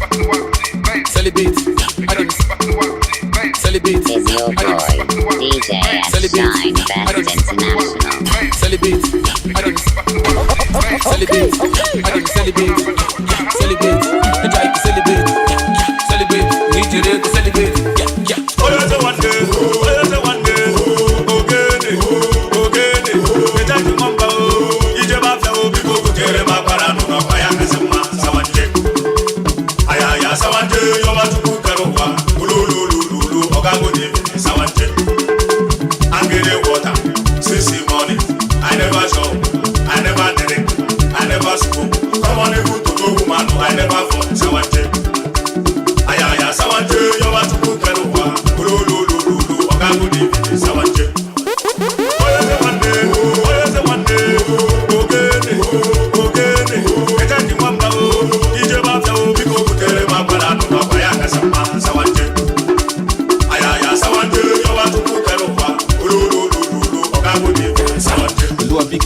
Celebrate. Celebrate. Is your boy, DJ Shine Best International. Celebrate. Celebrate. Celebrate. Celebrate. Enjoy to celebrate. Celebrate. Need you there to celebrate. Yeah. Oh, you're the one day. Oh, you're the one day. Okay. Better to mamba. Ije ba fe o biko kutere ba para no kwa ya kasema sawanje. Aya sawanje yo ba tuku karowa. Ululululu ogago de sawanje. Angere water. Sissy money. I never show. I never drink. I never smoke. Come on, you to go woman. I never fall. Sawanje. Aya sawanje yo ba tuku karowa. Ululululu ogago de sawanje.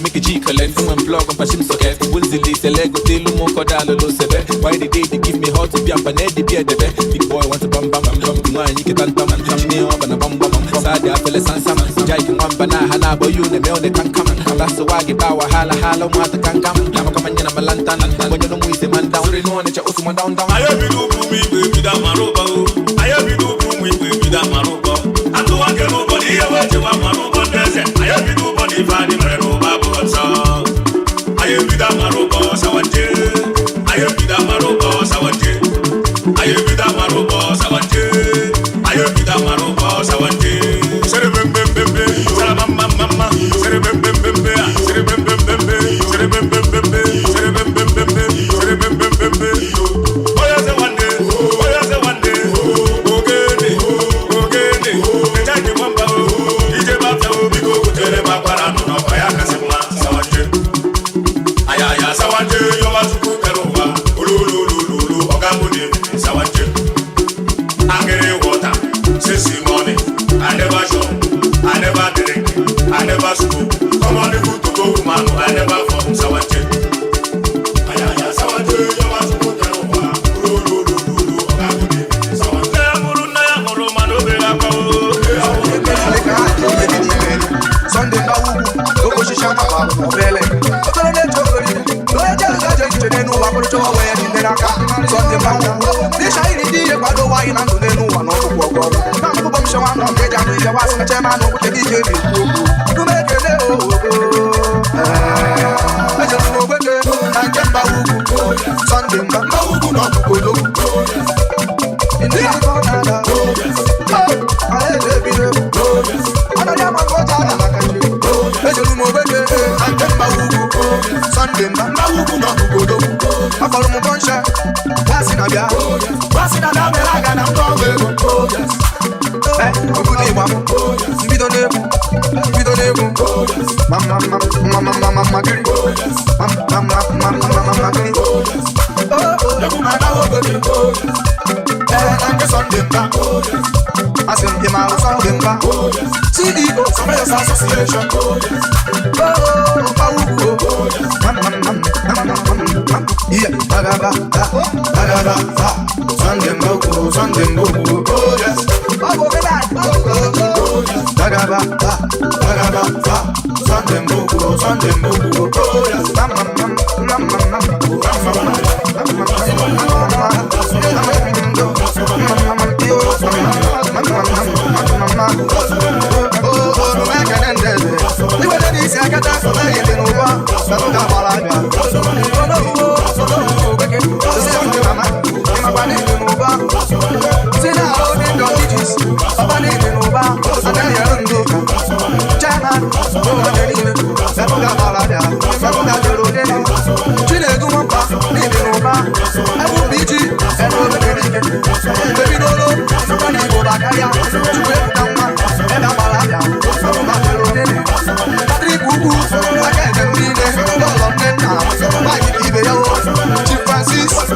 Make a G collect from and blog on Pashim Socket. Willy, Selego, Tilumo, Kodalo, Sebe. Why the day they give me hot to be up and Eddie be a debe. Big boy wants a bum bum bum bum. You can bum and come near up and a bum bum bum. Sada, Phyllis and Saman. Jake and one banana, but you the mail they can come. That's the way I power, hala, what the can come. I'm coming in a lantern. When you don't move the man down, you know that you're also down. I have you do me with that Marobo. I have you do me with that Marobo. I do want to nobody ever to want Marobo. I have you do body for the Marobo. I am with that Marobo, Sawanje. I am with that Marobo, Sawanje. I am with that Marobo, Sawanje. I am with that Marobo, Sawanje. Serebem bem bem bem, serebam mama, serebem bem bem bem, serebem bem bem bem, serebem bem bem bem, serebem bem bem bem, serebem bem bem bem. Oya se wande, ogene. Ejaki mwamba o, ije bafta o, biko kutere makwara no no kaya kasema Sawanje. Aya Sawanje yo matuku karowa. Ululululu ogamune Sawanje. Angere water, sissy money. I never show, I never drink, I never smoke. Come on the food to go woman, I never fall Sawanje. Aya Sawanje yo matuku karowa. Ululululu ogamune Sawanje. Muruna ya moroma no bela ko. Sunday bawu, oko shisha mama obele. Otoro ne chokori, oye jaga jenge nenu wa kolo chowa we ni neraka. Sunday bawu, ni shairi di e kwado wa ina ndo nenu wa no ko. Na mko bom shawa no ke janu ile wa sina chema no ko te dije bi ku. Tu me kele o. Ajo no gwete, na jemba wu. Sunday bawu no ko do. Ndi ko na da. Ale le bi le. Ana ya ma ko jana makanje. Ejelu mo beke, antemba wugu. Sunday mba wugu no kugodo. Afọlụ mo bonsha, wasi na bia melaga na mtongo. Ogu ni wa mo. Bido nebu. Mama giri. Mama giri. Oh, ya kumana wogodi. Anke Sunday mba. Asim ima Sunday mba. CEO, Surveyors Association. Yeah, bagaba, Sunday mbogo, oh yes. Bagaba, Sunday mbogo, oh yes.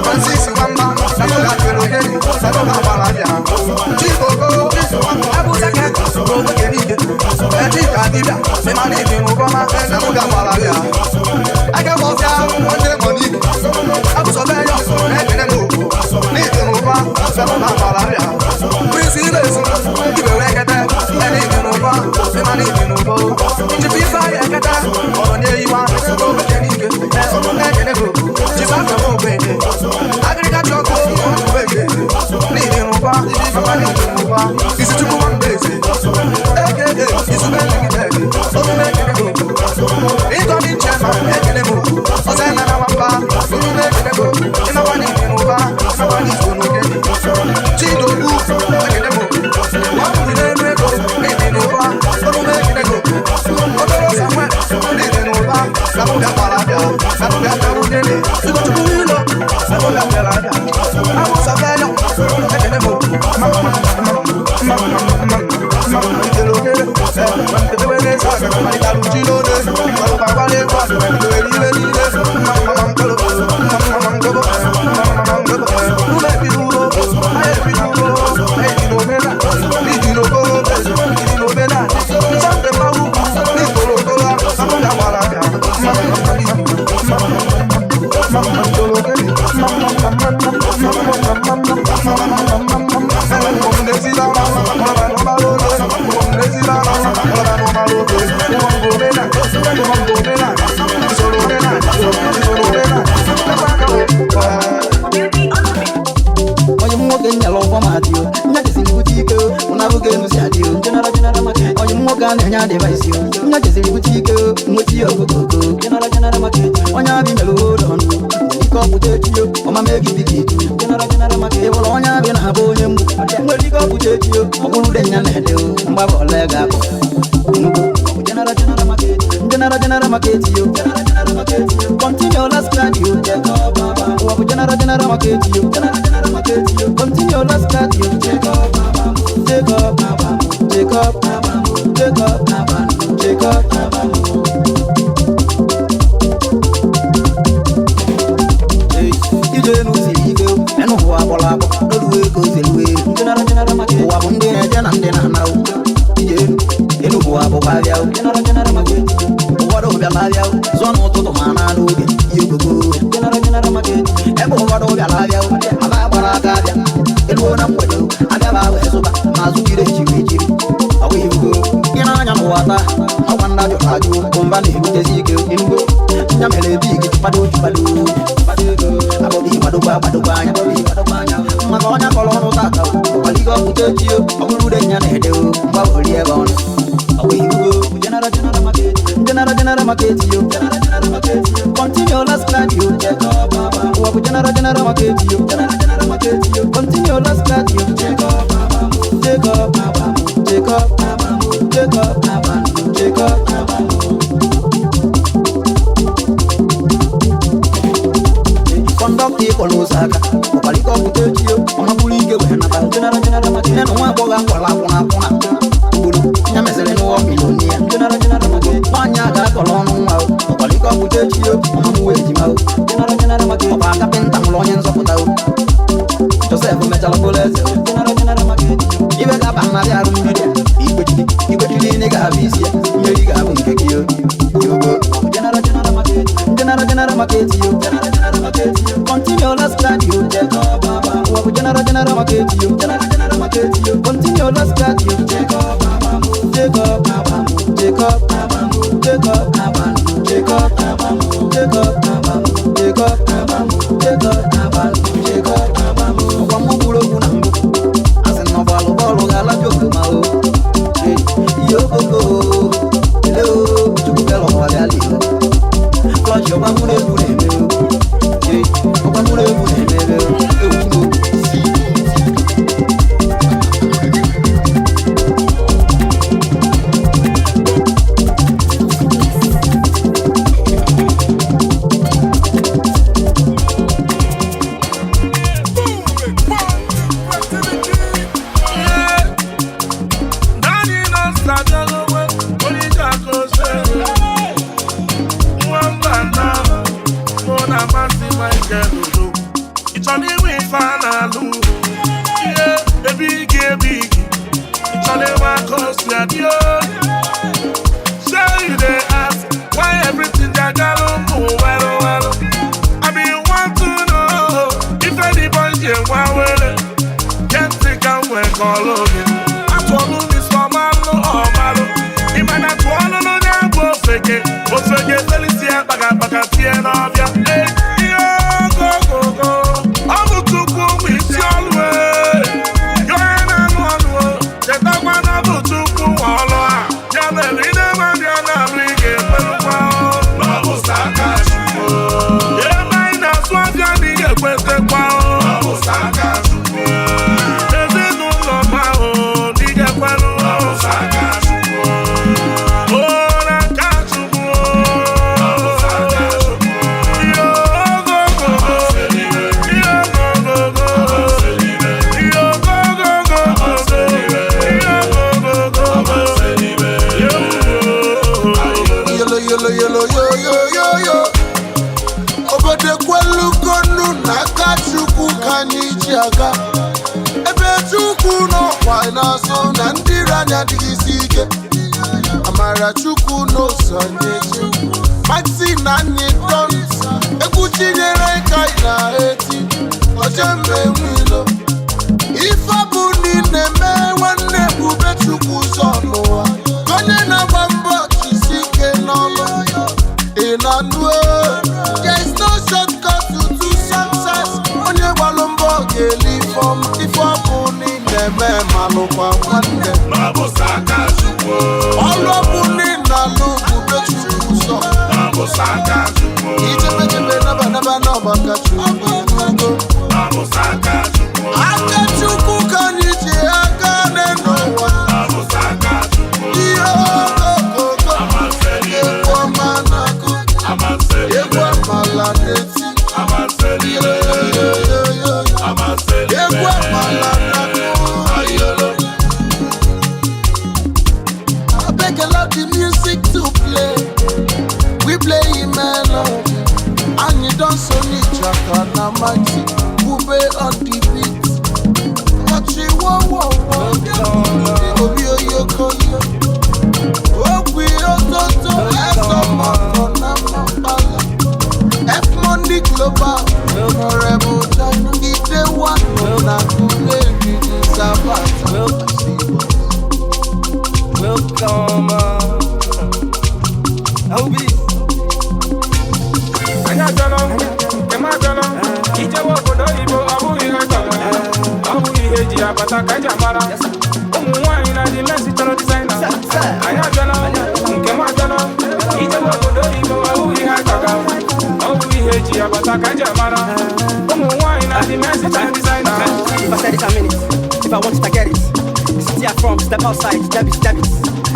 Francis Wamba, I sẹ́nu náà bàrà bíà. Wí sí ilé ìsìn, ìbẹ̀ wẹ́ kẹ́tẹ́, ẹni ìdìnnú bá, ìmọ̀ ní ìdìnnú bó. Ti fi sáyẹ̀ kẹ́tẹ́, ọ̀rọ̀ ní èyí wá, ó bẹ̀jẹ̀ ní ike, ẹ̀kẹ́dẹ́ gbogbo. Ti sáfẹ̀ mú gbèdé, agirikàjọ kó gbèdé. Ní ìdìnnú bá, ìmọ̀ ní ìdìnnú bá. Ìsìtúkú wọn gbèsè, ẹ̀kẹ́dẹ́ ìsúbẹ̀ ní ìdẹ̀gbẹ̀, ó tún bẹ̀kẹ́dẹ́ gbogbo. Ìtọ́ni jẹ́mà, ẹ̀kẹ́dẹ́ gbogbo. Ọ̀sẹ̀ nana wà pa, ó tún bẹ̀kẹ́dẹ́ gbogbo. Ìnáwó ní ìdìnnú bá, ìnáwó ní ìdìnnú gẹ̀dẹ̀. Chidogu, ẹ̀kẹ́dẹ́ gbogbo. Wọ́n kú ní ẹnu ẹ̀kọ́, ní ìdìnnú bá, ó tún bẹ̀kẹ́dẹ́ gbogbo. Ọ̀dọ́rọ̀ Samuel, ní ìdìnnú bá, sàbúdà parada, sàbúdà kẹrù délé. Ìgbòtúkú yìí sàbúdà kẹràdà. Àwọn sàbẹ̀yọ̀, ẹ̀kẹ́dẹ́ gbogbo. Continue last card you check up baba. General market you. Continue last card you check up baba. Check up baba. Check up baba. Check up baba. Check up baba. Hey, you don't see you. And who are Bolabo? Don't we go to the General market? Who are Monday and now? You know who are Bobavia? General market. What over Lavia? Son of the Mana, you go. General market. Ever what over Lavia? Alabara, it won't up with you. I never was over. Mazuki, away you go. You know, I'm water. I wonder your radio, Bombani, the Zika, in go. Yamele big, Padu, Abodi, Paduba, Madonna, Colorado, Paligo, Putio, Abudan, Hedo, Baboli, Avon. Away you go. General market. General market you. Continue last card you. Check up baba. General market you. General market you. Continue last card you. Check up baba. Check up baba. Check up baba. Check up baba. Check up baba. Conduct people Osaka. Opaliko Putio. Omabulike Wenapa. General market. And one boga Pona. Nyamesele no milonia. General market. Wanya ga kolonu mau. Opaliko Putio. Omamuwe mau. General market. Opaka penta mlonyen sokotao. Joseph Metal Police. General market. Ibe ga bana ya rumide. Ikwetili nega abisia. Nyeri ga bunkekio. Yogo. General market. General market you. General market. Continue last card you. Check up baba. General market you. General market you. Continue last card you. Check up baba. Check up baba. Check up baba. Check up baba. Check up baba. Check up baba. Check up baba. Check up baba. Check up baba. Okwamo bulo kunambu. Asen no balo balo gala joku mau. Yo go. Hello. Chukukelo wagali. Flash yo bamule bule meu. Bamule bule meu. nwe kọlọge atụọlụ n'isọmalụ ọmalụ ịmana tụọlụ n'onye bụ ofeke felisia kpaka tie n'ọbịa ihe ogogogo ọ bụ Chukwu ụmụ isi ọlụ gị onye na-alụ ọlụ chetakwa na ọ bụ Chukwu nwe ọlụ a ya mere ị na-eme ndị a na-alụ ị ga-ekwerukwa n'ọbụsa aka Chukwu ebe anyị na-asụ afịa na ị ga-ekwetekwa n'ọbụsa aka Chukwu ezinụlọ ma ị ga-ekweru n'ọbụsa aka Chukwu aga ebe Chukwu n'ọkwa n'azụ na ndị ranya adịghịzi ike amara Chukwu n'ụzọ nyeje maxi na anyị don egwu chinyere ka ị na-eti oje mgbe nwilo ife bụ ndị na-eme nwanne ebube Chukwu ụzọ n'ụwa onye na-agba mbọ jisi ike n'ọlụ ị na-anụ there is no shortcut to success onye gbalụ mbọ ga-eli ife ọ bụ n'ime malụkwa nwanne ọlụ bụ n'ịnalụ bube Chukwu ụzọ ijebejebe naba n'ọgbaka Chukwu aka Chukwu ka anyị ji aka n'ụwa ihe ogogogo egwu ọma na-akụ egwu amala na-eti egwu amala na-akụ I beg allow the music to play we play melody and you don't so need Jaka na mighty Bube on the beat Kachi wo Obi oyokoyo Okwi ototo Eso moko na mapala F Monday Global Honorable China Ide wano na kule Nini Sabata Welcome Obi Anyajolo, Kemajolo, Ijewo Bodo Ibo, Abu Ihe Jolo, Abu Ihe Ji Abata Kajamara, Umu Wine na the Messi Cholo designer. Anyajolo, Kemajolo, Ijewo Bodo Ibo, Abu Ihe Jolo, Abu Ihe Ji Abata Kajamara, Umu Wine na the Messi Cholo designer. If I said it a minute, if I want it I get it. The city I'm from, step outside, debit.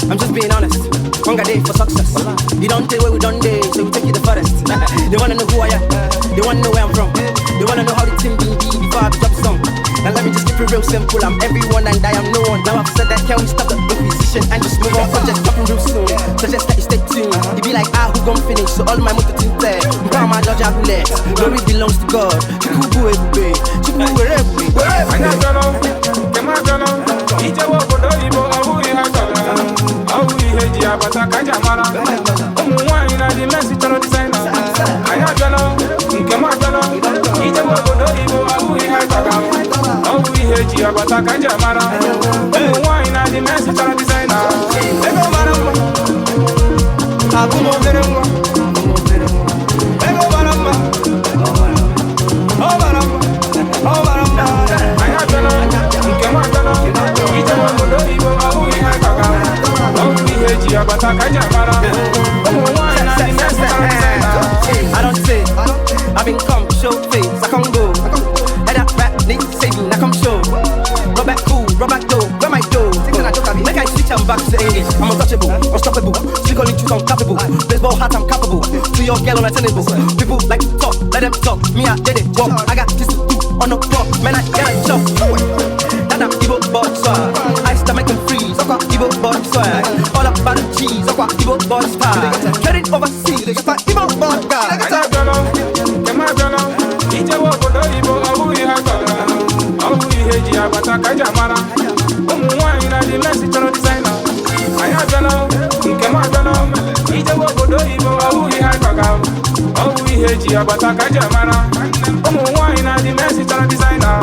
I'm just being honest. Hunger day for success. You don't take where we done day, so we take you the furthest. They wanna know who I am, they wanna know where I'm from. They wanna know how the team be before I drop song. Now let me just keep it real simple. I'm everyone and I am no one. Now I've said that, can we stop the inquisition and just move on? Project dropping real soon. Suggest that you stay tuned. It be like who gon' finish, so all my motor team there. Brown my judge have left. Glory belongs to God. Chukwu everywhere. Chukwu wherever. Anyajolo, Kemajolo, Ijewo Bodo Ibo, Abu Ihe Jolo, Abu Ihe Ji Abata Kajamara, Umu Wine na the Messi Cholo designer. Anyajolo, Kemajolo, Ijewo Bodo Ibo, Abu Ihe Jolo, Abu Ihe Ji Abata Kajamara, Umu Wine na the Messi Cholo designer. Ego maramba, Abu mo veremwa, Ego maramba, Oh maramba, Anyajolo, Kemajolo, Ijewo Bodo Ibo, Abu Ihe Jolo, Abu Ihe Ji Abata Kajamara, Umu Wine na the Messi Cholo designer. I don't say, I've been come, show face, I can't go. Head up back, need saving, I come show. Rub back cool, rub back dough, where my dough? Make I switch and back to English. I'm untouchable, unstoppable. Still calling truth uncapable. Baseball hat, I'm capable. To your girl unattainable. People like to talk, let them talk. Me, I did it, walk. I got this to do on the floor. Man, I got a chop. That Igbo boy swag. Ice to make them freeze. Aqua Igbo boy swag. All about the cheese. Aqua Igbo boy style. Carried overseas. Aqua Igbo boy guy. Anyajolo, Kemajolo, Ijewo Bodo Ibo, Abu Ihe Jolo, Abu Ihe Ji Abata Kajamara, Umu Wine na the Messi Cholo designer. Anyajolo, Kemajolo, Ijewo Bodo Ibo, Abu Ihe Jolo, Abu Ihe Ji Abata Kajamara, Umu Wine na the Messi Cholo designer.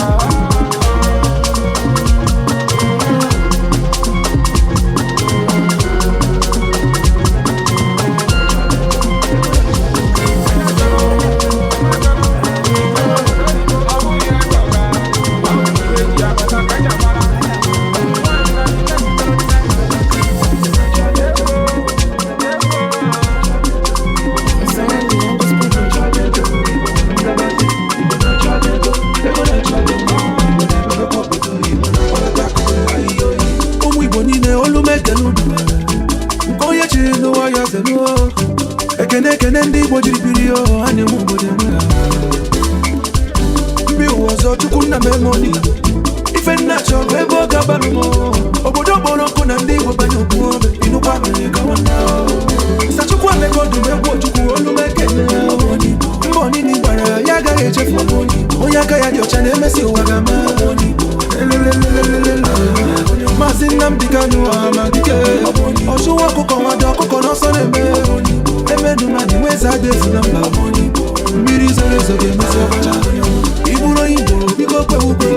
ekene ndị Igbo jiri biri o anyị nwe obodo mbi ụwa ọzọ chukwu nna memoni ife nna chọrọ ebe ọ gabalụ m obodo gbọrọ nkụ na ndị Igbo banye okwu ome inụkwa mere ka nwanne sachukwu emeka ọdụm egwu ochukwu olu mekene mbọ niile gbara ya agaghị echefu onye aka ya dị ọcha na-emesi ụwa ga-ama Maazị Nnamdi Kanu Amadike ọchụwa ọkụkọ nwado ọkụkọ n'ọsọ na-eme emedumadị nweza dị ezi na mba mmiri zoro ezo ga-emesi ọbacha iburu Igbo biko kwewukwe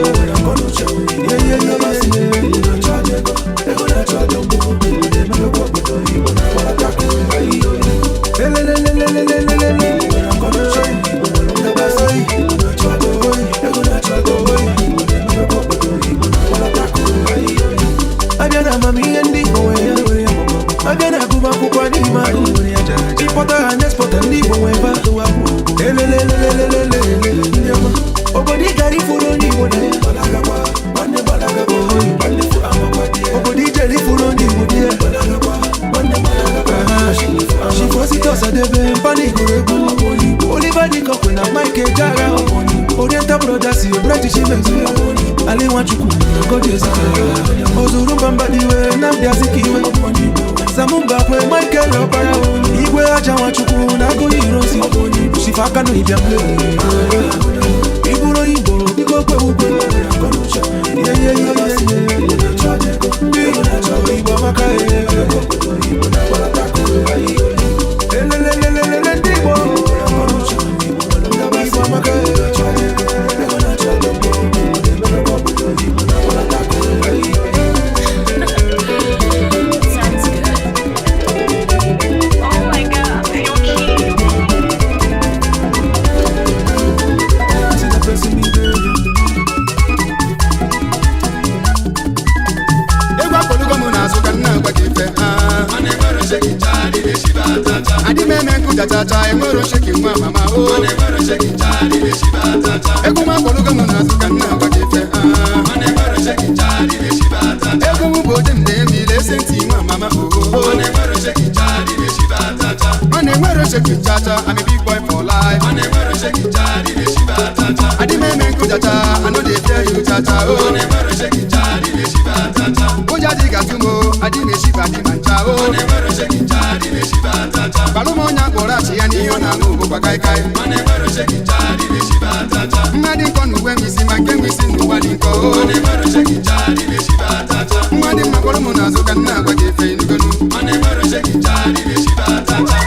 abịa na amamihe ndị Igbo nwere ya abịa na agụba akwụkwọ n'ime agụ ịkpọta ha na-espọta ndị Igbo nwee ebe atụwa ndị ọma obodo ị gara ifuru onye Igbo na ya obodo ijere ifuru onye Igbo dị ya Shifosite Ọsadebe Mpanikoro egwu Oliver Dikokwe na Mike Ejeagha Oriental Brothers British Mezu Ali Nwachukwu Godi Ezike Ozuru Mbambadiwe Nnamdi Azikiwe Zamumba Kwe Michael Ọkpara Igwe Aja Nwachukwu na Agụyi Ironsi Shifa Kanu Ibiamle Iburo Igbo Biko Kwewukwe Igbo Amaka Tata, emoro sheki mwa mama o. Emoro sheki chali de shiba tata. Egu ma polu gamu na suka na bakefe ah. Emoro sheki chali de shiba tata. Egu mu bode mde mi le senti mwa mama o. Emoro sheki chali de shiba tata. Emoro sheki tata, I'm a big boy for life. Emoro sheki chali de shiba tata. Adi me me kudata, I know they tell you tata o. Emoro sheki chali de shiba tata. Oja di gatumo, adi me shiba di mancha o. Emoro sheki chali de shiba tata. Balumo nya yani yona nubu kwa kai kai mane baro sheki chali de shiba tata madi konu we misi make misi nuwadi ko mane baro sheki chali de shiba tata madi makolo munazo kana kwa kefe nigonu mane baro sheki chali de shiba tata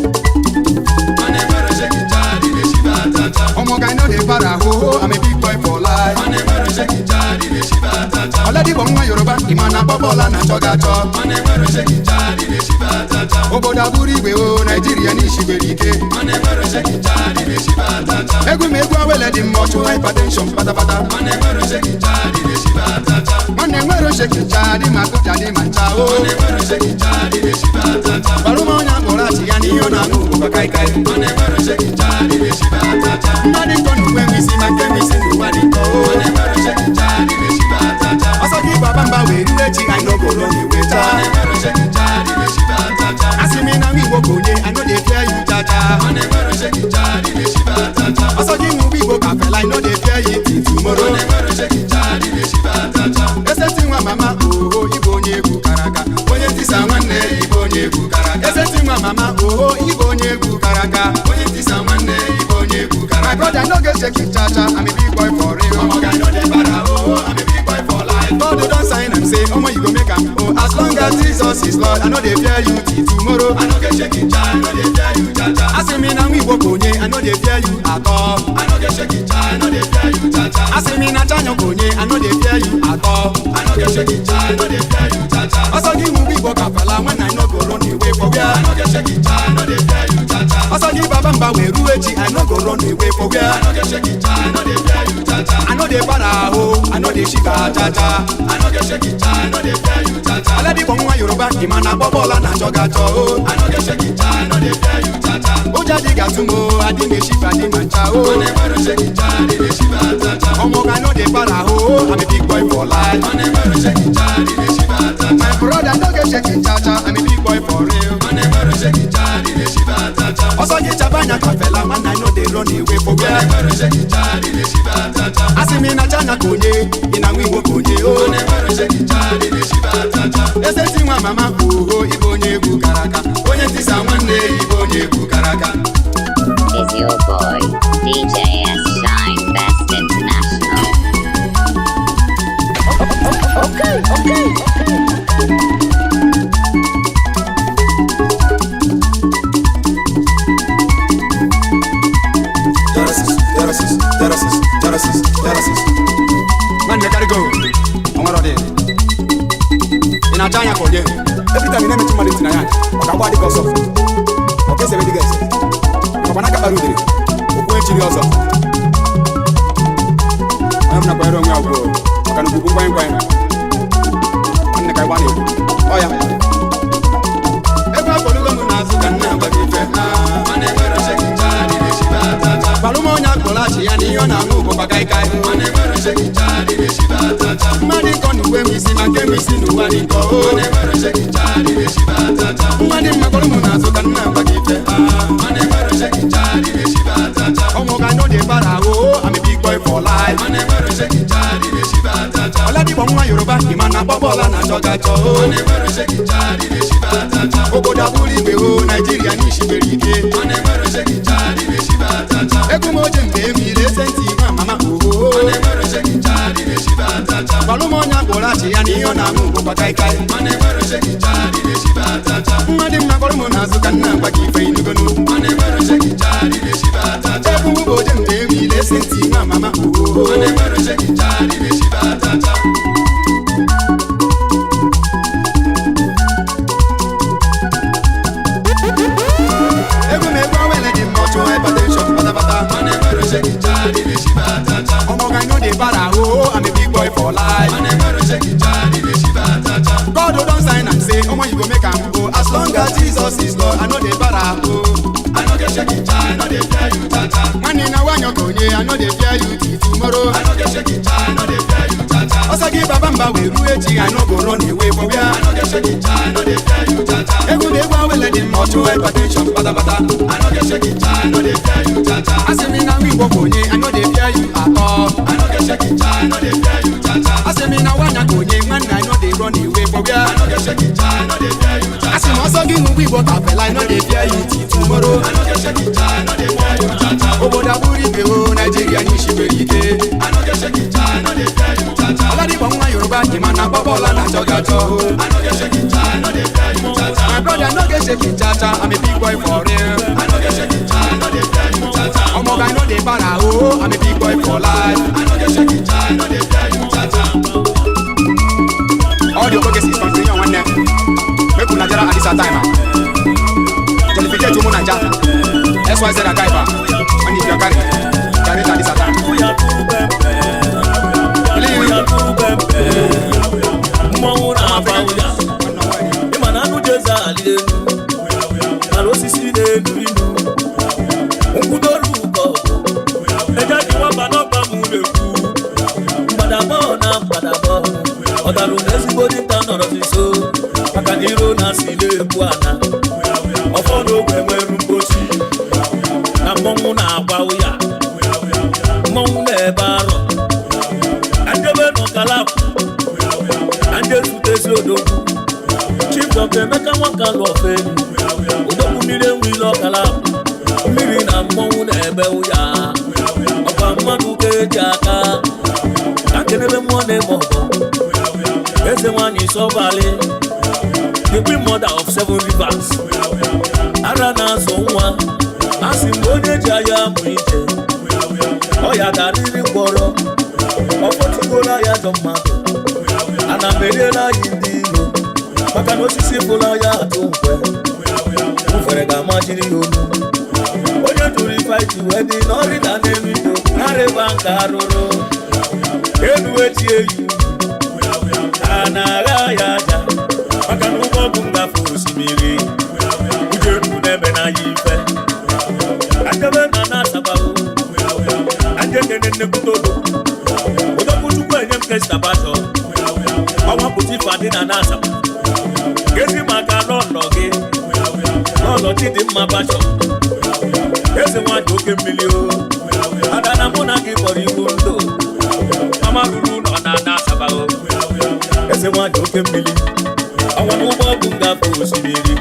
mane baro sheki chali de shiba tata omo guy no dey para ho I'm a big boy for life mane baro sheki chali de shiba tata already bonga Yoruba imana bobola na chogacho mane baro sheki chali de shiba tata oboda buriwe o Nigeria ni shigwerike mane baro sheki chali de shiba tata egu megu awele di mocho hypertension pata pata mane baro sheki chali de shiba tata mane baro sheki chali makuta di mancha o mane baro sheki chali de shiba tata baruma nya borati yani yona nubu kwa kai kai mane baro sheki chali de shiba tata mane konu we misi make misi nuwadi ko mane baro sheki chali de shiba tata asaki babamba we ruechi I no go run away ta mane baro sheki chali de shiba tata asimi na mi wo konye I no dey fear you tata mane baro sheki chali de shiba tata asaki mu bi go kafela I no dey fear you till tomorrow mane baro sheki chali de shiba tata ese tinwa mama oh ibo nye ku karaka onye tisa nwanne ibo nye ku karaka ese tinwa mama oh ibo nye ku karaka onye tisa nwanne ibo nye ku karaka my brother no get sheki tata I'm a big boy for real omo guy no dey para oh I'm a big boy for life God don sign am say omo you go make am oh as long as Jesus is Lord I no dey fear you till tomorrow I no get sheki tata I no dey fear you tata asimi na mi wo konye I no dey fear you at all I no get sheki tata I no dey fear you tata asimi na chanyo konye I no dey fear you at all I no get sheki tata I no dey fear you tata asagi mu bi go kafala when I no go run away for where I no get sheki tata I no dey fear you tata asagi babamba we ruechi I no go run away for where I no get sheki tata I no dey fear you tata I no dey para ho I no dey shiga tata I no get sheki tata I no dey fear you tata already bonga Yoruba imana bobola na chogacho I no get sheki tata I no dey fear you tata oja brother dig atumo, I didn't ship I didn't mancha oh. Whenever shake it, charlie, they shiva tata. I know they para oh, I'm a big boy for life. Whenever shake it, charlie, they shiva tata. My brother don't get shaking cha-cha, I'm a big boy for real. Whenever shake it, charlie, they shiva tata. Also get chabanya kafela, man I know they run away for where. Whenever shake it, charlie, they shiva tata. Asimi na chana konye, ina wiwo konye oh. Whenever shake it, charlie, they shiva tata. Ese siwa mama oh, ibonye bukaraka. Onye tisa mwane, ibonye bukaraka. Is your boy, DJ S Shine Best International. Okay. Genesis. Man, you gotta go. I want to do in a giant for you. Every time you name it to my little Nayan, or the body goes off. Okay, so we guys. I'm going to get a room. We're going to also. I'm not going to go. I'm going to go. I'm not going to go. Oh, yeah. Everybody going to ask you, but if you're shaking, Palumonya kolachi yani yona ngubo bagaikai. Whenever shaking, charlie, they shiva tata. Mani koni we si makemi si nuwani ko. Whenever shaking, charlie, they shiva tata. Mani makolu munazo kanna bagife. Whenever shaking, charlie, they shiva tata. Omoga no de para oh, I'm a big boy for life. Whenever shaking, charlie, they shiva tata. Oladi bomwa Yoruba imana bobola na jogacho. Whenever shaking, charlie, they shiva tata. Oboda buli be oh, Nigeria ni shiberike. Whenever shaking, charlie, they shiva tata. Ekumoje mbemi resenti mama oh. Whenever shaking, charlie, they shiva tata. Palumonya kolachi yani yona ngubo bagaikai. Whenever shaking, charlie, they shiva tata. Mani makolu munazo kanna bagife inugonu. Whenever shaking, charlie, they shiva tata. Ekumoje mbemi resenti mama oh. Whenever shaking, charlie, they shiva tata. Whenever shaking, charlie, they shiva tata. Omoga no de para oh, I'm a big boy for life. Whenever shaking, charlie, they shiva tata. God who don't sign and say, oh, you go make am go. As long as Jesus is Lord, I know they para oh. I know get shaking, charlie, I know they fear you tata. Man in a one you go I know they fear you till tomorrow. I know get shaking, charlie, I know they fear you tata. Also give a bamba we ruechi, I know go run away from where. I know get shaking, charlie, I know they fear you tata. Every day one will let him out to hypertension, bata bata. I know get shaking, charlie, I know they fear you tata. As me now we go I know they fear you at all. I know get shaking, charlie, I know they fear you tata. As me now one go man, I know they run away from where. I know get shaking, charlie, I know they fear you tata. As him also give me what I feel, I know they fear you till tomorrow. I know get shaking, charlie, I know they fear you tata. Oboda buri be oh, Nigeria ni shiberike. I know get shaking, charlie, I know they fear you tata. Oladi bomwa Yoruba imana bobola na jogacho. I know get shaking, charlie, I know they fear you tata. My brother no get shaking cha-cha, I'm a big boy for real. I know get shaking, charlie, I know they fear you tata. Omoga no de para oh, I'm a big boy for life. I know get shaking, charlie, I know they fear you tata. All the focus is continuing on one neck. Make una jara at this time. Qualificate to Munaja. SYZ a guy back. And if you are carrying it at this time. Ọdarụ n'ezigbo dịta nọrọ nso maka na iro na-asị na-ekwu ana ọfọdụ ogbe nwere mgbochi na mmọnwụ na-agba ụya mmọnwụ na-ebe arọ na njebe n'ọkalapụ na nje zutezi odogwu Chief Dr. Emeka Nwakalụ Ofelu odogwu mmiri enwe ile ọkalapụ mmiri na mmọnwụ na-ebe ụya ọkwa mmadụ ka eji aka na nkenebe mmụọ na-eme ọgọ Eze nwanyị Sobali, the queen mother of 7 rivers. Ara na-azụ nwa, asị mgbe onye ji anya mụ ije. Ọ ya darịrị mkpọrọ, ọ fọtụgola ya jọ mmadụ. Ana m eriela anyị ndị iro, maka na osisi pụla ya atụ nkwe. Ufere ga-amajiri ya olu. Onye duru ifaiti wee dị n'ọrịda n'elu ilo, narịba nke arụrụ. Elu echi eyu. Ana-agha ya aja maka na ụgbọ bụ ngafe osimiri Ujeru na-eme na ya ife ekene nnekwu odogwu chukwu enye m kesta bajo ọnwa pụta ife adị na nasa gezi maka n'ụlọ gị n'ụlọ Chidimma bajo eze nwanyị oke mmiri o adana mụ na gị kpọrọ iwu ndụ mama ruru ụlọ na Asaba o eze nwanyị oke mmiri ọnwa n'ụgbọ ọgwụ ngafe osimiri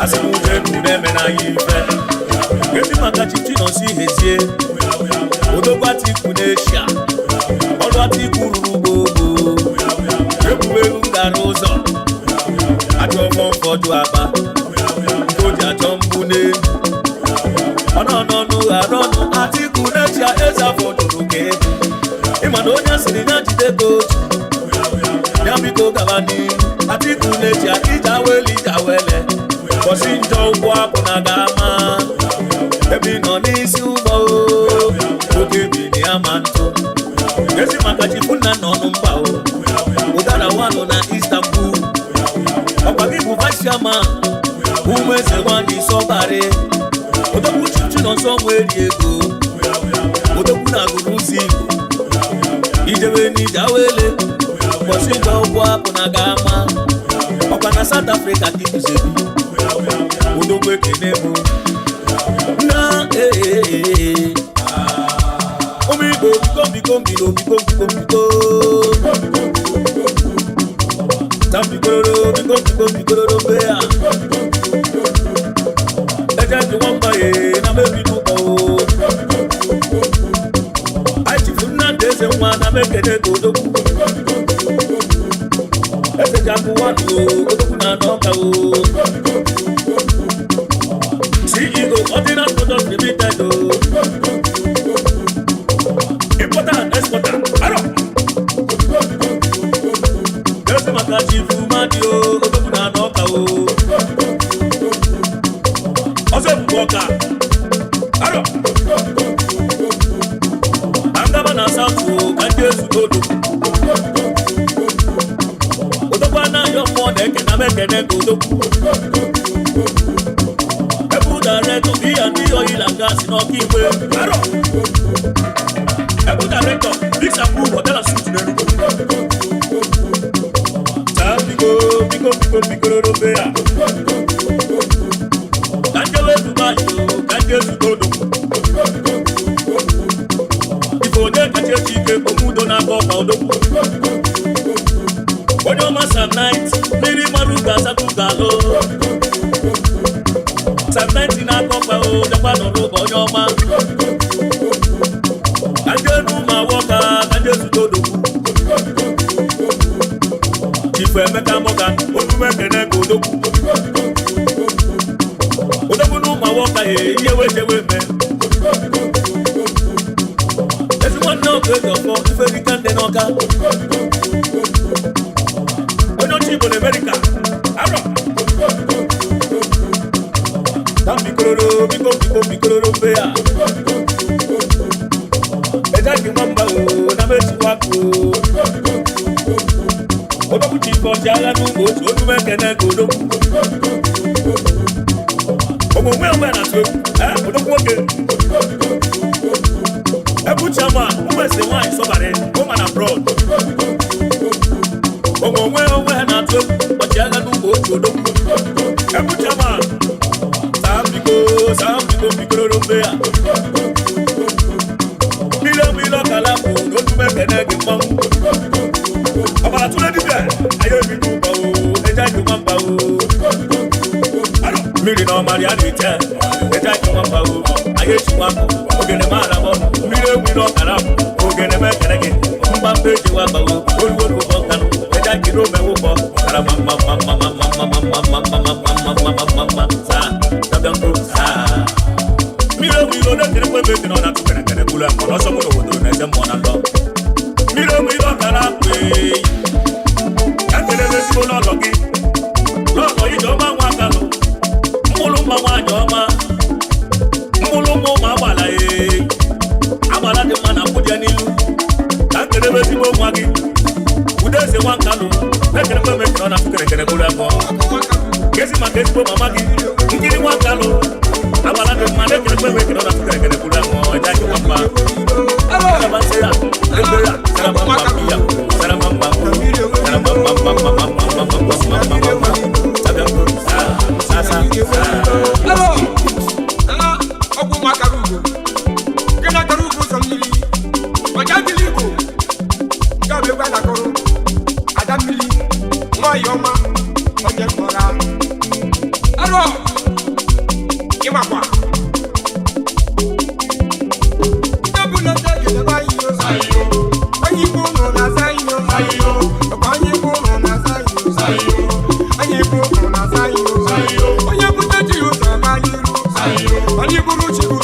asị m uje nụ na-eme na ya ife gezi maka chichi nọsi hezie odogwu Atiku n'Eshia ọrụ Atiku ruru gbogbo ebubelu ngara ụzọ ajọ ọfọ mfọdụ akpa nke o ji achọ mbụ n'elu ọnọnọnụ arọnụ Atiku n'Eshia eze afọ jụrụ ka ebu ịma na onye siri na jide ka otu ya biko gaba n'ihu Atiku n'Eshia ijawele bọsi njọ ụkwụ apụ na ga-ama ebe nọ n'isi ụgbọ oge bi na ya ma ntụ ezi maka Chifunna n'ọnụ mba o ụdara wanụ na Istanbul ọkwa gị bụ vice chairman ụmụ eze nwanyị sọbarị odogwu chichi nọ nsọ nweri ego odogwu na-agụrụ ụzọ Igbo ijewe n'ijawele bọsi njọ ụkwụ apụ na ga-ama ọkwa na South Africa ka ikuzebi odogwu ekene bụ na omigo biko tambikoro biko bea eje ji nwamba ye na mebi n'ụkọ anyị Chifunna eze nwa na mekene ka odogwu eze ji akụwadụ odogwu na n'ọka CEO Ordinal Product Limited importer and exporter aro ezi maka Chifu Madio odogwu na n'ọka ọzọ ebubo ọka aro angaba na South ka ndị ezute odogwu anaghị mmụọ na-eke na mekene ka odogwu director B&B Oil and Gas in Okigwe aro ebu director Big Sapu Hotel and Suites n'Enugu biko robea kanjewe Dubai kanjewe Odogwu ifo ode kache chike omudo na akọkwa Odogwu onye ọma Sam Night mmiri mmadụ ga-asatụ galo Sam Night na-akọkwa o jakwa nọrọ ụbọ onye ọma kanjenu ma wọka kanjezu Odogwu Chifu Emeka Morgan omume ekene ka Odogwu n'ụmụ awọka ihe wejewe me ezigbo nne ọkụ eji ọfọ ife dịka ndị n'ọka onye ọchị Igbo na Amerika arọ na biko mbe ya ejaghị nwamba na mechiwakụ Odogwu Chifu ọchịagha n'ugbo otu omume ekene ka Odogwu omume na-atụ egwu Odogwu nwoke ebu chairman ụmụ eze nwanyị sọbarị woman abroad omume ha na-atụ egwu ọchịagha n'ugbo otu Odogwu ebu chairman biko mbe ya mmiri ọkala bụ n'omume ekene gị mmanwụ ọbara tụle dibịa anyị ebido ụba ejaghị nwamba mmiri na ọmarị a na-eche ejaghị nwamba anyị echikwa ogene maara m mmiri egwu ọkara bụ ogene m ekere gị mgbamba ejiwa gbawo oluwo ụbọ nkanụ ejaghị n'omewu ụbọ kara mmiri egwu ilo na-ekere kwebe dị n'ọna tụkere kere bulu mmụọ n'ọsọ mụrụ obodo na-eze mmụọ na ndọ mmiri egwu ọkara kwe ekele ezigbo n'ọlọ gị n'ọlọ Ijeọma nwa akalụ mkpụrụ mma nwaanyị ọma mkpụrụ mma ụmụ agbala agbala dị mma na mkpụdịa n'ilu ka nkelebe ezigbo nwa gị ude eze nwa nkalụ na-ekelekwe mekere ọ na tụkerekere bụrụ ebe gezi maka ezigbo mama gị nkiri nwa nkalụ agbala dị mma na-ekelekwe mekere ọ na tụkerekere bụrụ ebe ejaghị nwamba Ozu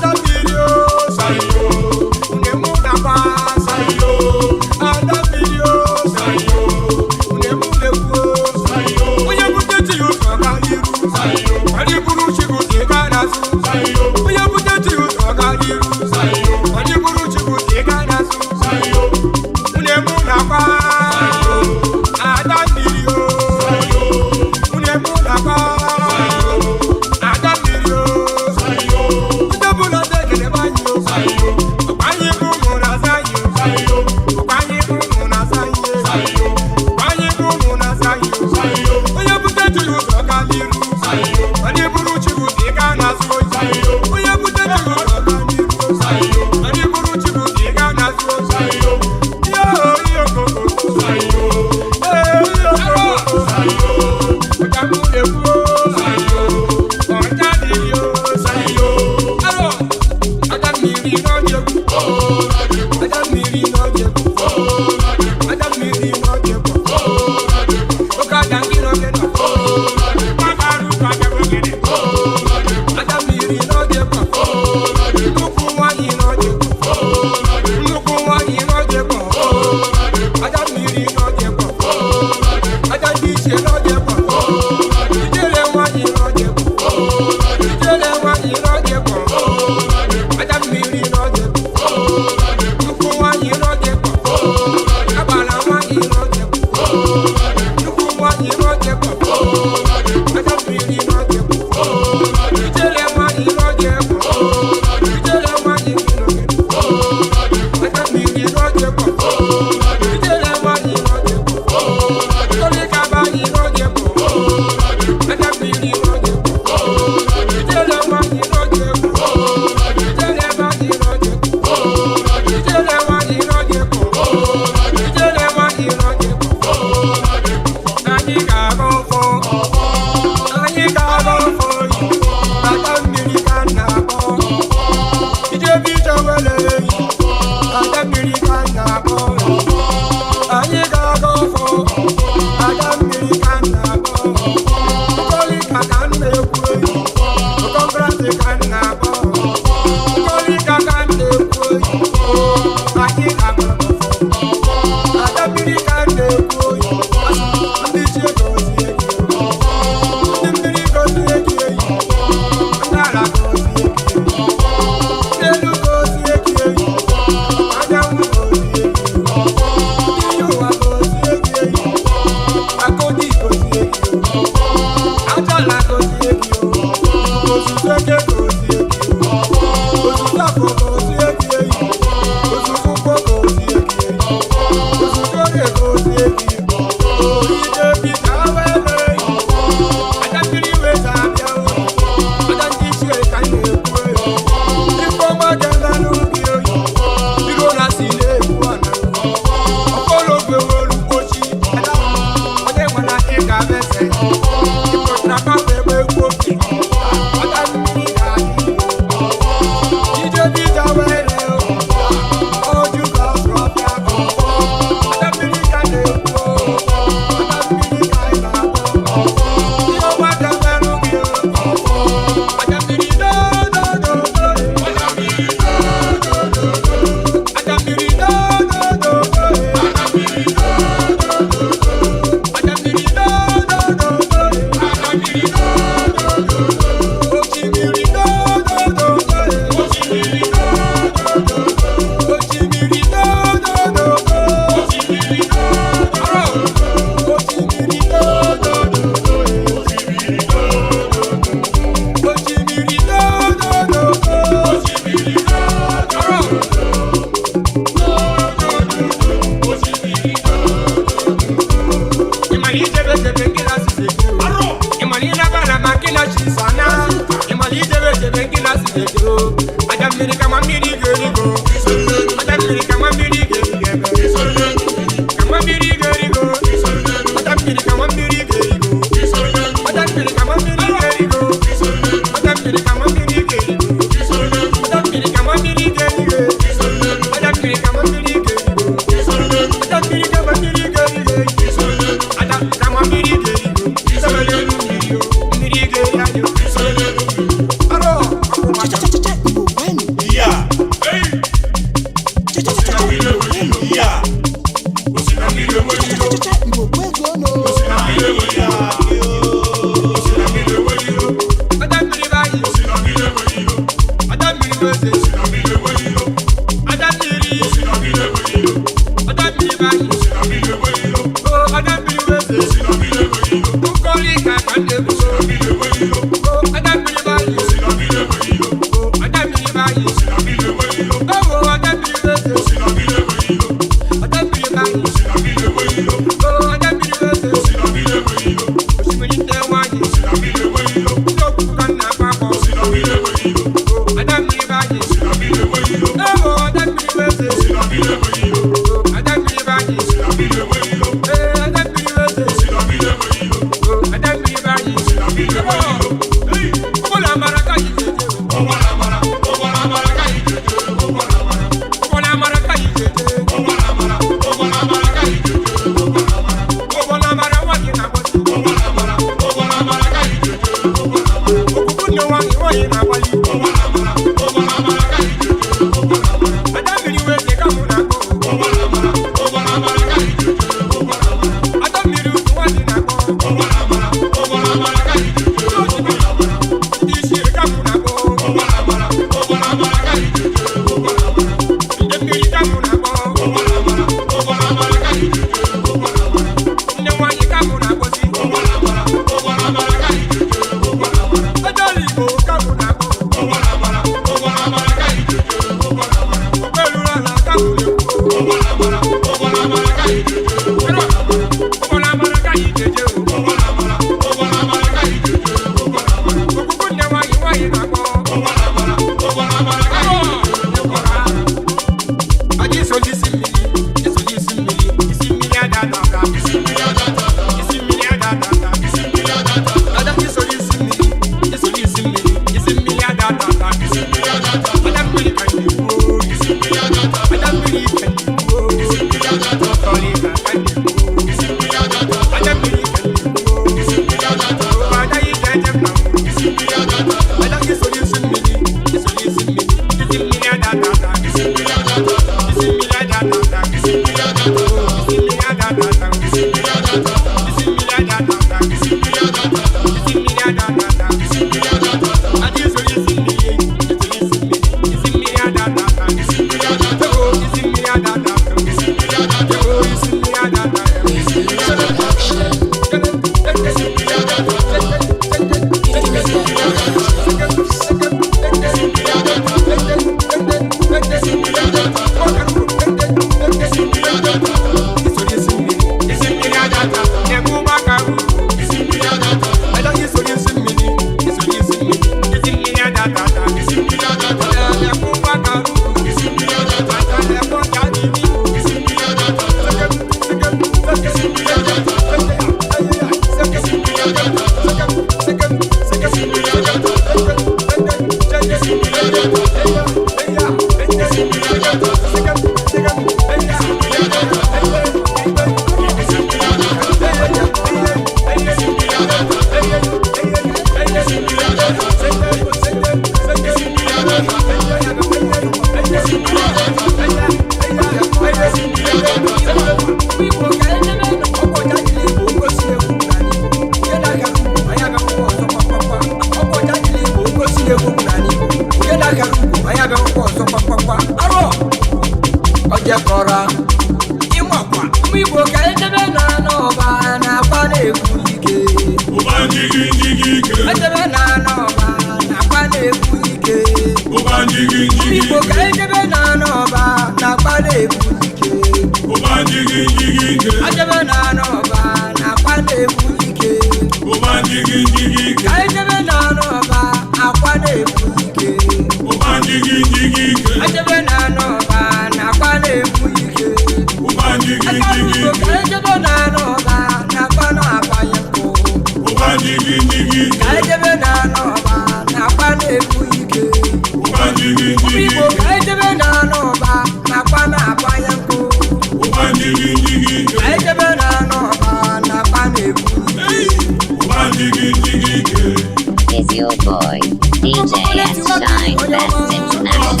Is your boy, DJ S. Shine Best International.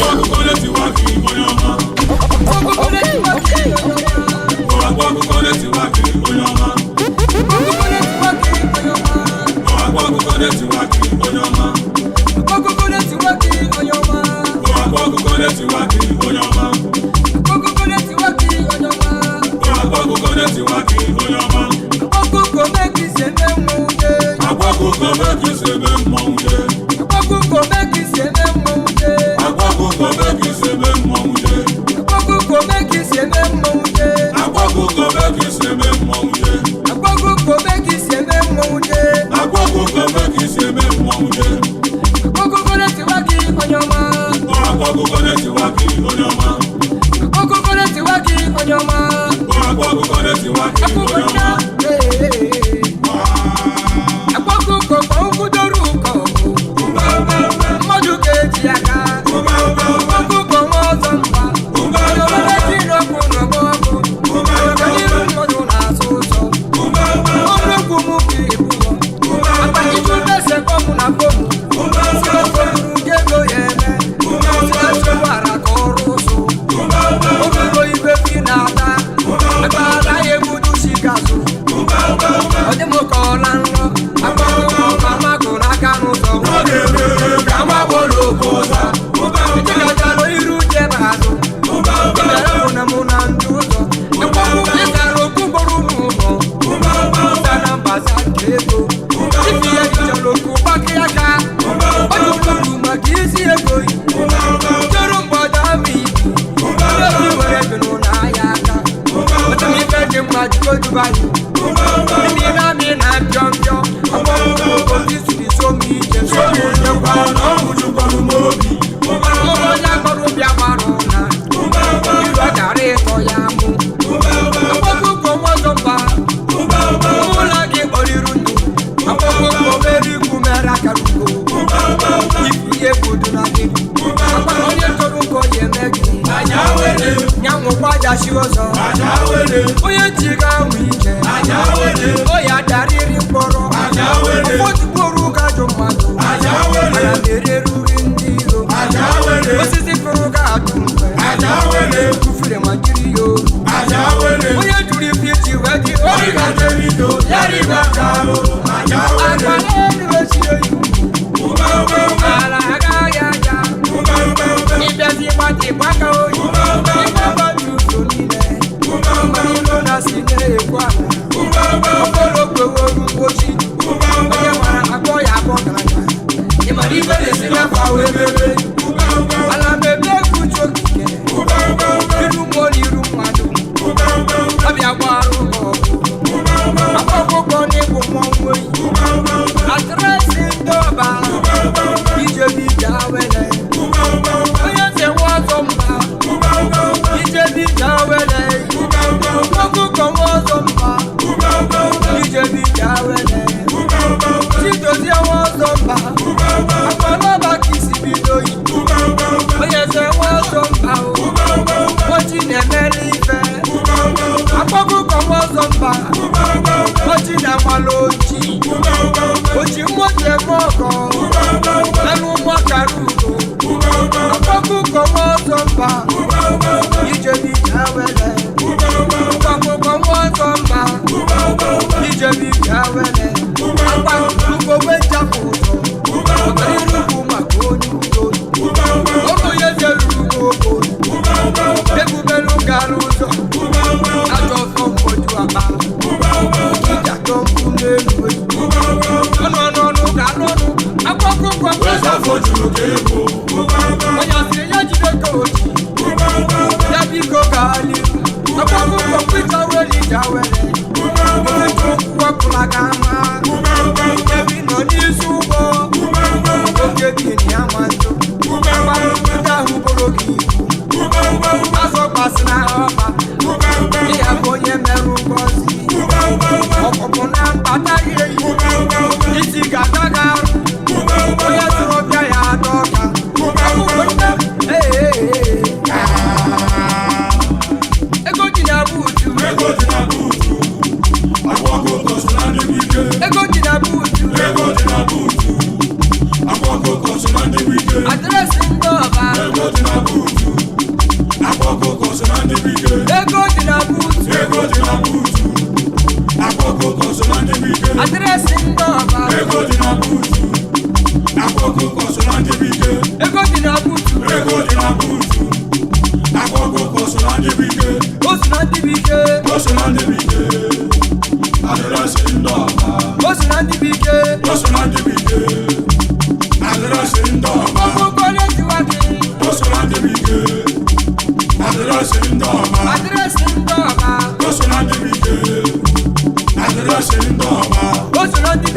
Adrenaline,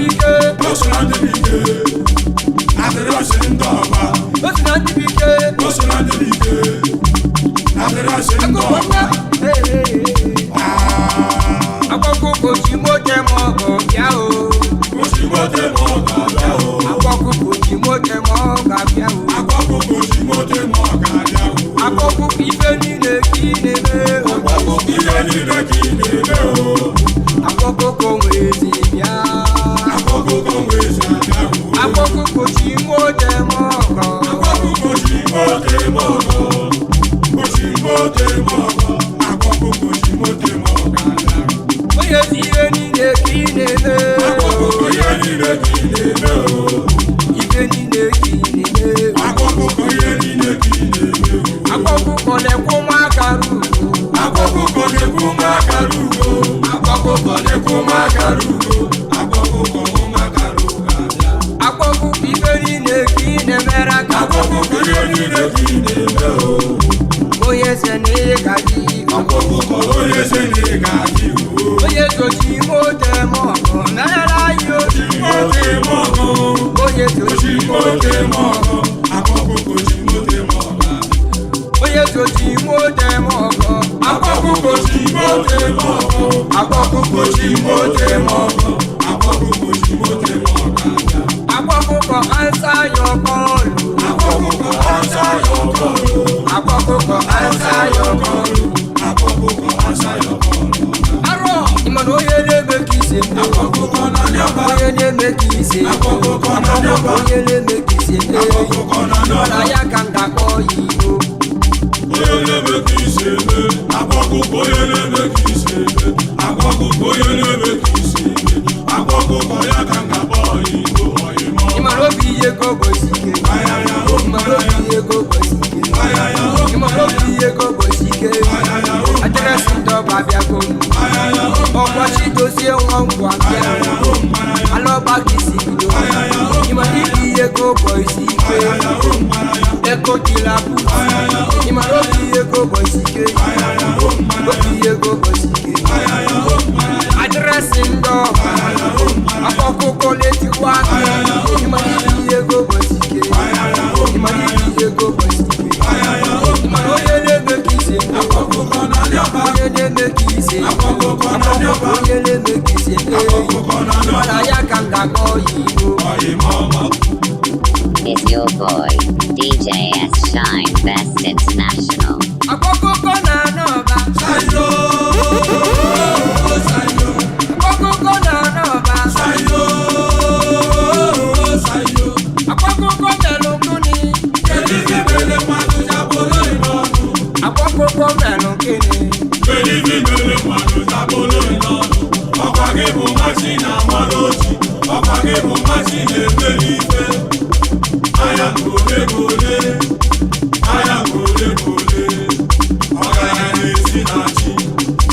bike. Osuna bike. Aderasi ndọba. Osuna bike. Osuna bike. Aderasi ndọba. Akoko koji mo je mo go bia o. Koji mo je mo ga bia o. Akoko koji mo je mo ga bia o. Akoko koji mo je mo ga bia o. Akoko ife ni le kine me. Akoko ife ni le kine me o. Akoko ko wezi bia. Akoko ko wezi bia o. Akoko koji mo je mo ga. Akoko koji mo je mo ga. Koji mo je mo ga. Akoko koji mo je mo ga. Oye ti ye ni le kine me. Akoko ye ni le kine me o. Ife ni le kine me. Akoko ye ni le kine me o. Akoko ko le ko ma karu. Akoko ko le ko ma karu. Akoko le ko ma karu. Akoko ko ma karu. Akoko ife ni le kine me ra. Akoko ye ni le kine me o. Oye se ni kaji. Akoko ko oye se ni kaji. Oye toji mo te mo ko nara yo ji mo te mo ko. Oye toji mo te mo ko. Akoko koji mo te mo ko. Oye toji mo te mo ko. Akoko koji mo te mo ko. Akoko koji mo te mo ko. Akoko koji mo te mo ko. Akoko ko answer your call. Akoko ko answer your call. Akoko ko answer your call. Akoko ko answer your call. Imano yele mekise. Akoko kona nyaba. Yele mekise. Akoko kona nyaba. Yele mekise. Akoko kona nyaba. Wala ya kanga koyi o. Yele mekise. Akoko yele mekise. Akoko yele mekise. Akoko ya kanga koyi o. Imano biye gogo sike. Ayaya o. Imano biye gogo sike. Ayaya o. Imano biye gogo sike. Ayaya o. Address ndo babia ko. Ayaya o. Ọkwa chidozie nwa ngwa bịa alọba kisi bido ịma ibi ego boys ike ego kilabu ịma obi ego boys ike obi ego boys ike adresị ndọba akọkụkọ letikwa ịma ibi ego boys ike ịma ibi ego boys ike ịma onye na-eme ka ise onye na-eme ka ise onye na-eme ka ise mara ya ka m ga-akpọ yibo. Is your boy DJ S Shine Best International. Akọkụkọ na-anọba sayo sayo. Akọkụkọ na-anọba sayo sayo. Akọkụkọ melu kuni kedu ife mele mmadụ jabolo ịnọnụ. Akọkụkọ melu kini kedu ife mele mmadụ jabolo ịnọnụ. Ọkwa gị bụ mmachi na mmadụ ọkwa gị bụ mmachi na-emeli ife. Aya gole gole, aya gole gole, ọgaranya na-esi na chi.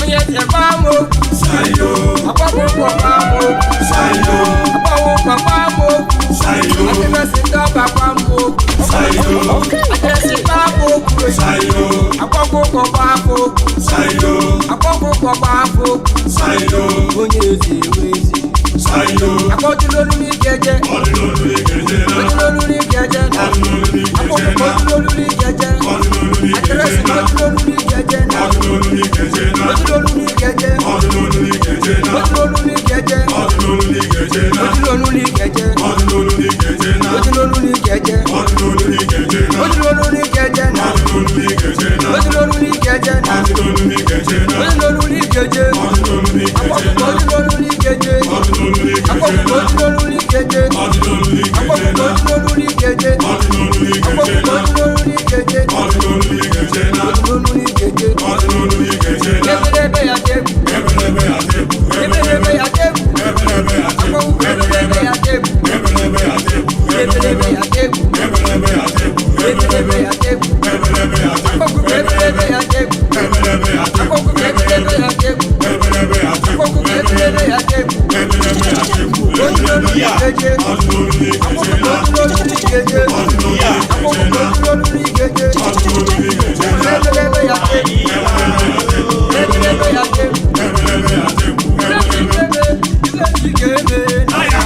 Onye tekwa mo sayo, akpọkpọ kwa mo sayo, akpọkpọ kwa mo sayo, adịrịsị ndọba kwa mo sayo, adịrịsị kwa mo sayo, akpọkpọ kwa mo sayo, akpọkpọ kwa mo sayo, onye ezi ezi sayo, akpọtụlolu n'ikeje, ọdụlolu n'ikeje na, ọdụlolu n'ikeje na, akpọkpọ ọdụlolu n'ikeje, adịrịsị ọdụlolu n'ikeje na, ọdụlolu n'ikeje na, ọdụlolu n'ikeje, ọdụlolu n'ikeje na, ọdụlolu n'ikeje, ọdụlolu n'ikeje na, ọdụlolu n'ikeje, ọdụlolu n'ikeje na, ọdụlolu n'ikeje, ọdụlolu n'ikeje na, ọdụlolu n'ikeje na, ọdụlolu n'ikeje na, ọdụlolu n'ikeje na, ọdụlolu n'ikeje na, ọdụlolu n'ikeje, ọdụlolu n'ikeje na, ọdụlolu n'ikeje, ọdụlolu akọkụkọ ojúlólú ní keje akọkụkọ ojúlólú ní keje akọkụkọ ojúlólú ní keje ojúlólú ní keje ebelebe ya tebu ebelebe ya tebu akọkụkọ ebelebe ya tebu ebelebe ya tebu ebelebe ya tebu akọkụkọ ebelebe ya tebu akọkụkọ ebelebe ya tebu akọkụkọ ebelebe ya tebu. Aya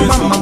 Mama,